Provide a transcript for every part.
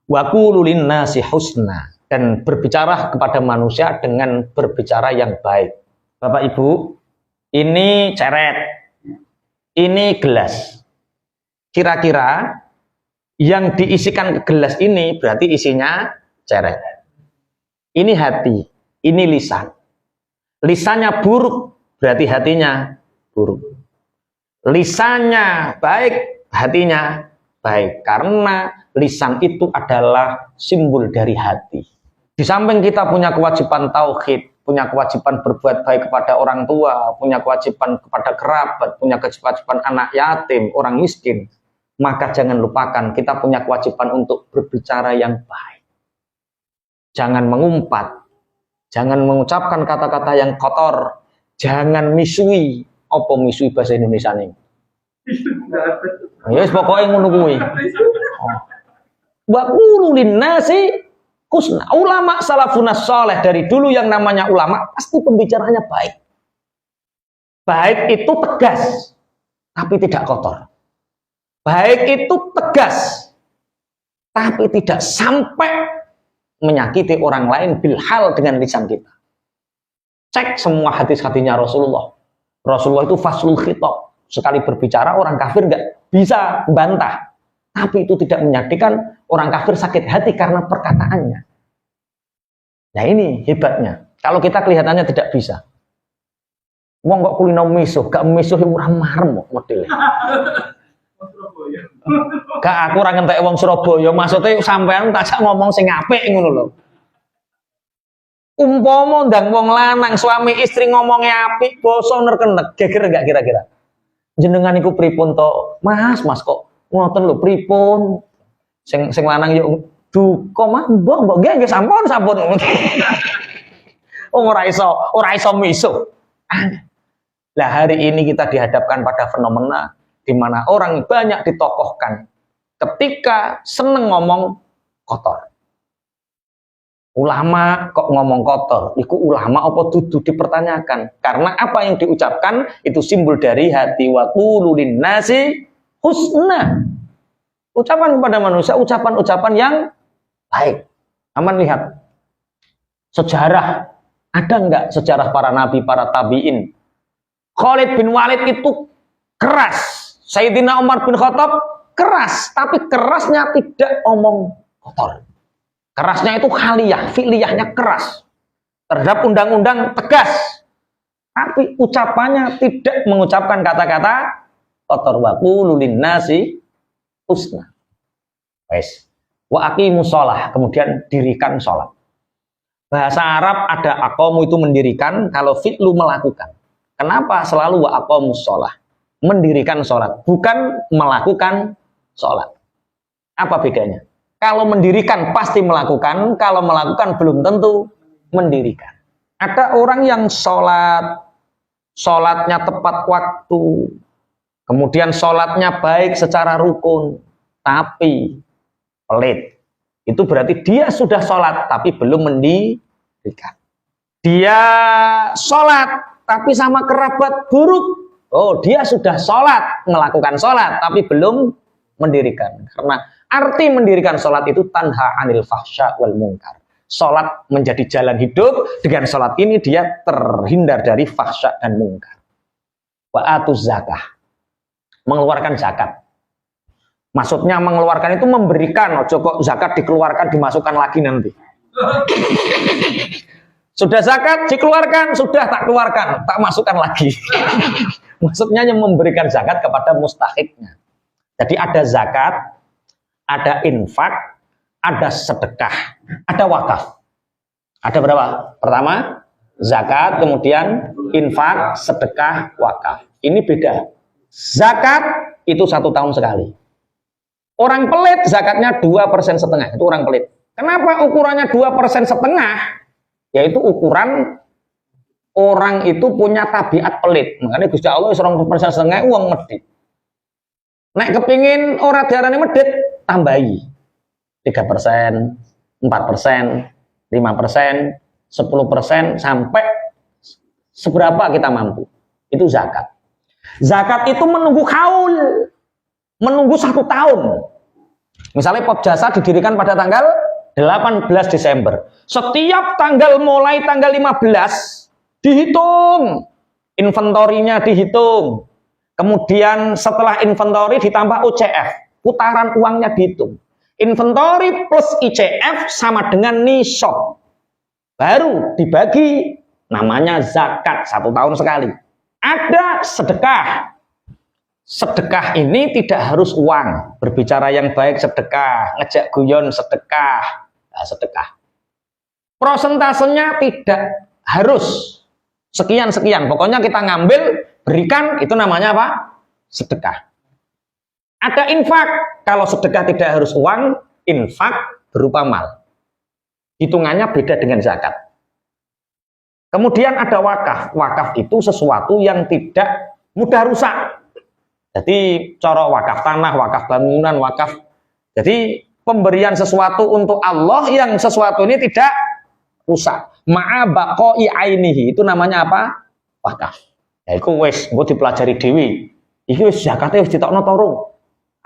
Wa qulu linnasi husna, dan berbicara kepada manusia dengan berbicara yang baik. Bapak Ibu, ini ceret, ini gelas. Kira-kira yang diisikan ke gelas ini berarti isinya ceret. Ini hati, ini lisan. Lisannya buruk, berarti hatinya buruk. Lisannya baik, hatinya baik. Karena lisan itu adalah simbol dari hati. Di samping kita punya kewajiban tauhid, punya kewajiban berbuat baik kepada orang tua, punya kewajiban kepada kerabat, punya kewajiban anak yatim, orang miskin, maka jangan lupakan kita punya kewajiban untuk berbicara yang baik. Jangan mengumpat, jangan mengucapkan kata-kata yang kotor, jangan misui. Apa misui bahasa Indonesia nih? Ya pokoknya ngono kuwi. Wa qulu linnasi husna. Ulama salafun saleh dari dulu yang namanya ulama pasti pembicaranya baik. Baik itu tegas tapi tidak kotor. Baik itu tegas tapi tidak sampai menyakiti orang lain bilhal dengan lisan kita. Cek semua hadis-hadisnya Rasulullah. Rasulullah itu faslul khitab. Sekali berbicara orang kafir nggak bisa bantah. Tapi itu tidak menjadikan orang kafir sakit hati karena perkataannya. Nah ini hebatnya. Kalau kita kelihatannya tidak bisa. Wong kok kulino misuh, gak misuh murah marem modelnya. Gak aku ora ngentek wong Surabaya, maksudnya sampean tak ngomong sing apik ngono lho. Umpama ndang wong lanang suami istri ngomongnya apik, basa nerkenek, geger enggak kira-kira? Jenengan iku pripun to? Mas kok ngoten lho pripun? Sing lanang yo duka mah mbok nggih sampun. Ora iso misuh. Lah hari ini kita dihadapkan pada fenomena di mana orang banyak ditokohkan ketika seneng ngomong kotor. Ulama kok ngomong kotor, itu ulama apa dudu dipertanyakan. Karena apa yang diucapkan itu simbol dari hati. Wa qulu linnasi husna. Ucapan kepada manusia, ucapan-ucapan yang baik. Aman lihat sejarah, ada enggak sejarah para nabi, para tabi'in? Khalid bin Walid itu keras, Sayyidina Umar bin Khattab keras, tapi kerasnya tidak omong kotor. Kerasnya itu khaliyah, fi'liyahnya keras. Terhadap undang-undang tegas. Tapi ucapannya tidak mengucapkan kata-kata kotor. Wa qulu linnasi husna. Wes. Wa aqimus shalah, kemudian dirikan sholat. Bahasa Arab ada aqamu itu mendirikan, kalau fi'lu melakukan. Kenapa selalu wa aqamus shalah? Mendirikan sholat, bukan melakukan sholat. Apa bedanya? Kalau mendirikan pasti melakukan, kalau melakukan belum tentu mendirikan. Ada orang yang sholatnya tepat waktu, kemudian sholatnya baik secara rukun, tapi pelit. Itu berarti dia sudah sholat, tapi belum mendirikan. Dia sholat, tapi sama kerabat buruk. Oh, dia sudah sholat, melakukan sholat, tapi belum mendirikan. Karena arti mendirikan sholat itu tanha anil fahsya wal munkar. Sholat menjadi jalan hidup. Dengan sholat ini dia terhindar dari fahsya dan munkar. Wa atuz zakah, mengeluarkan zakat. Maksudnya mengeluarkan itu memberikan. Ojo kok zakat dikeluarkan dimasukkan lagi nanti. Sudah zakat dikeluarkan, sudah tak keluarkan, tak masukkan lagi. Maksudnya yang memberikan zakat kepada mustahiknya. Jadi ada zakat, ada infak, ada sedekah, ada wakaf. Ada berapa? Pertama, zakat, kemudian infak, sedekah, wakaf. Ini beda. Zakat itu 1 tahun sekali. Orang pelit zakatnya 2,5%. Itu orang pelit. Kenapa ukurannya 2,5%? Yaitu ukuran orang itu punya tabiat pelit. Makanya Gusti Allah 2,5% uang medit. Nek kepingin ora diarani medit, tambahi 3%, 4%, 5%, 10% sampai seberapa kita mampu. Itu zakat. Zakat itu menunggu haul, menunggu 1 tahun. Misalnya Pop Jasa didirikan pada tanggal 18 Desember. Setiap tanggal mulai tanggal 15 dihitung. Inventorinya dihitung. Kemudian setelah inventori ditambah OCF. Putaran uangnya dihitung. Inventori plus ICF sama dengan nisab. Baru dibagi, namanya zakat 1 tahun sekali. Ada sedekah. Sedekah ini tidak harus uang. Berbicara yang baik sedekah, ngejak guyon sedekah. Nah, sedekah. Prosentasenya tidak harus sekian-sekian. Pokoknya kita ngambil, berikan, itu namanya apa? Sedekah. Ada infak. Kalau sedekah tidak harus uang, infak berupa mal. Hitungannya beda dengan zakat. Kemudian ada wakaf. Wakaf itu sesuatu yang tidak mudah rusak. Jadi coro wakaf tanah, wakaf bangunan, wakaf. Jadi pemberian sesuatu untuk Allah yang sesuatu ini tidak rusak. Ma'abaqoi ainihi, itu namanya apa? Wakaf. Ya itu wis, engko dipelajari dewi. Iki wis zakate wis ditokno turu.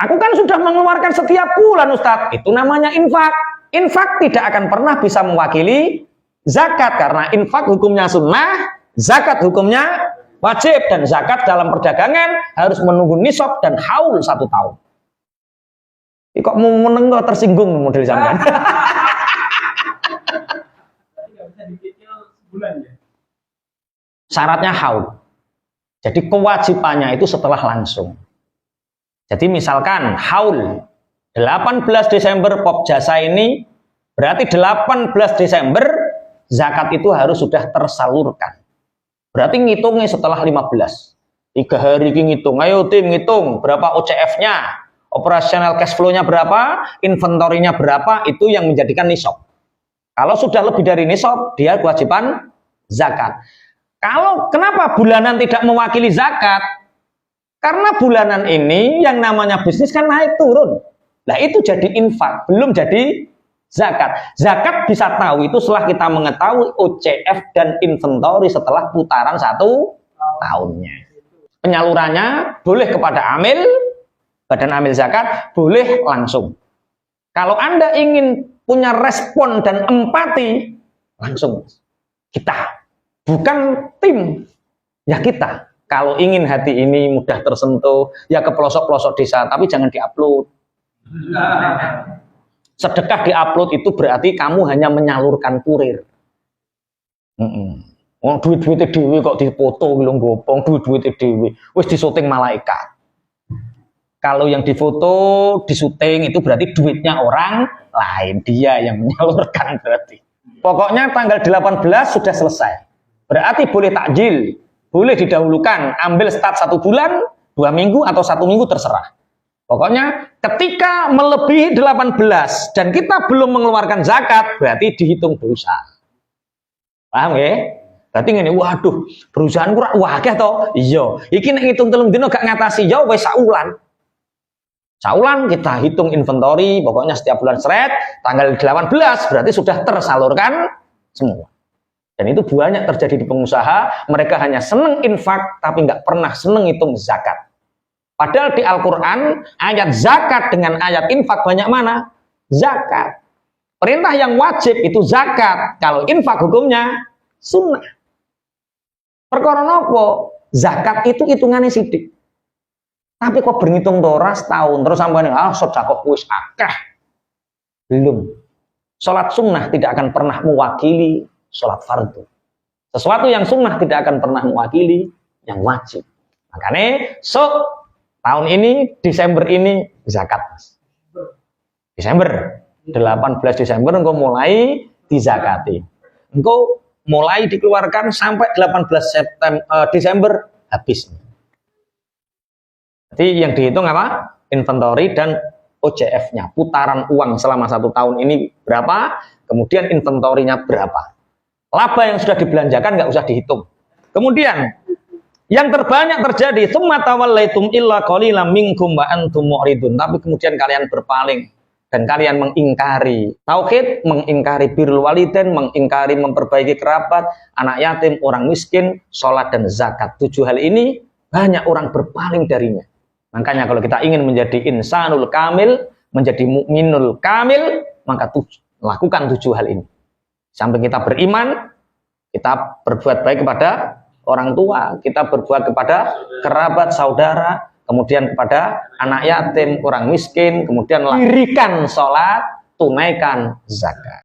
Aku kan sudah mengeluarkan setiap bulan Ustaz. Itu namanya infak. Infak tidak akan pernah bisa mewakili zakat karena infak hukumnya sunnah, zakat hukumnya wajib, dan zakat dalam perdagangan harus menunggu nisab dan haul 1 tahun. Ini kok mau meneng kok tersinggung model sampean. Syaratnya haul. Jadi kewajibannya itu setelah langsung. Jadi misalkan haul 18 Desember Pop Jasa ini berarti 18 Desember zakat itu harus sudah tersalurkan. Berarti ngitungnya setelah 15. 3 hari ngitung. Ayo tim ngitung berapa OCF-nya, operasional cash flow-nya berapa, inventorinya berapa, itu yang menjadikan nisab. Kalau sudah lebih dari nisab, dia kewajiban zakat. Kalau kenapa bulanan tidak mewakili zakat? Karena bulanan ini yang namanya bisnis kan naik turun. Nah itu jadi infak, belum jadi zakat. Zakat bisa tahu itu setelah kita mengetahui OCF dan inventory setelah putaran 1 tahunnya. Penyalurannya boleh kepada amil, badan amil zakat, boleh langsung. Kalau Anda ingin punya respon dan empati, langsung kita. Bukan tim, ya kita. Kalau ingin hati ini mudah tersentuh, ya ke pelosok-pelosok desa, tapi jangan diupload. Sedekah diupload itu berarti kamu hanya menyalurkan kurir. Duit-duitnya dewi kok dipoto bilung gopong, duit-duitnya dewi, wis disuting malaikat. Kalau yang difoto, disuting itu berarti duitnya orang lain, dia yang menyalurkan berarti. Pokoknya tanggal 18 sudah selesai. Berarti boleh takjil. Boleh didahulukan, ambil start 1 bulan, 2 minggu, atau 1 minggu terserah. Pokoknya ketika melebihi 18 dan kita belum mengeluarkan zakat, berarti dihitung dosa. Paham ya? Berarti ngene, waduh, perusahaan kurang wakeh to? Iya. Iki nek ngitung 3 dino gak ngatasi ya wis saulan. Saulan kita hitung inventory, pokoknya setiap bulan seret, tanggal 18 berarti sudah tersalurkan semua. Dan itu banyak terjadi di pengusaha, mereka hanya seneng infak, tapi nggak pernah seneng hitung zakat. Padahal di Al-Quran, ayat zakat dengan ayat infak banyak mana? Zakat. Perintah yang wajib itu zakat. Kalau infak hukumnya sunnah. Perkara nopo? Zakat itu hitungannya sidik. Tapi kok berhitung tora setahun, terus sampai sedekah wis akeh. Belum. Salat sunnah tidak akan pernah mewakili sholat fardu. Sesuatu yang sunnah tidak akan pernah mewakili yang wajib. Makanya tahun ini, Desember ini zakat. Desember, 18 Desember engkau mulai dizakati. Engkau mulai dikeluarkan sampai 18 Desember habis. Jadi yang dihitung apa? Inventory dan OCF-nya. Putaran uang selama 1 tahun ini berapa? Kemudian inventorinya berapa? Laba yang sudah dibelanjakan nggak usah dihitung. Kemudian yang terbanyak terjadi, tsumma tawallaitum illa qalilan minkum wa antum mu'ridun. Tapi kemudian kalian berpaling dan kalian mengingkari tauhid, mengingkari birrul walidain, mengingkari memperbaiki kerabat, anak yatim, orang miskin, sholat dan zakat. 7 hal ini banyak orang berpaling darinya. Makanya kalau kita ingin menjadi insanul kamil, menjadi mukminul kamil, maka lakukan 7 hal ini. Sampai kita beriman, kita berbuat baik kepada orang tua, kita berbuat kepada kerabat, saudara, kemudian kepada anak yatim, orang miskin, kemudian dirikan sholat, tunaikan zakat.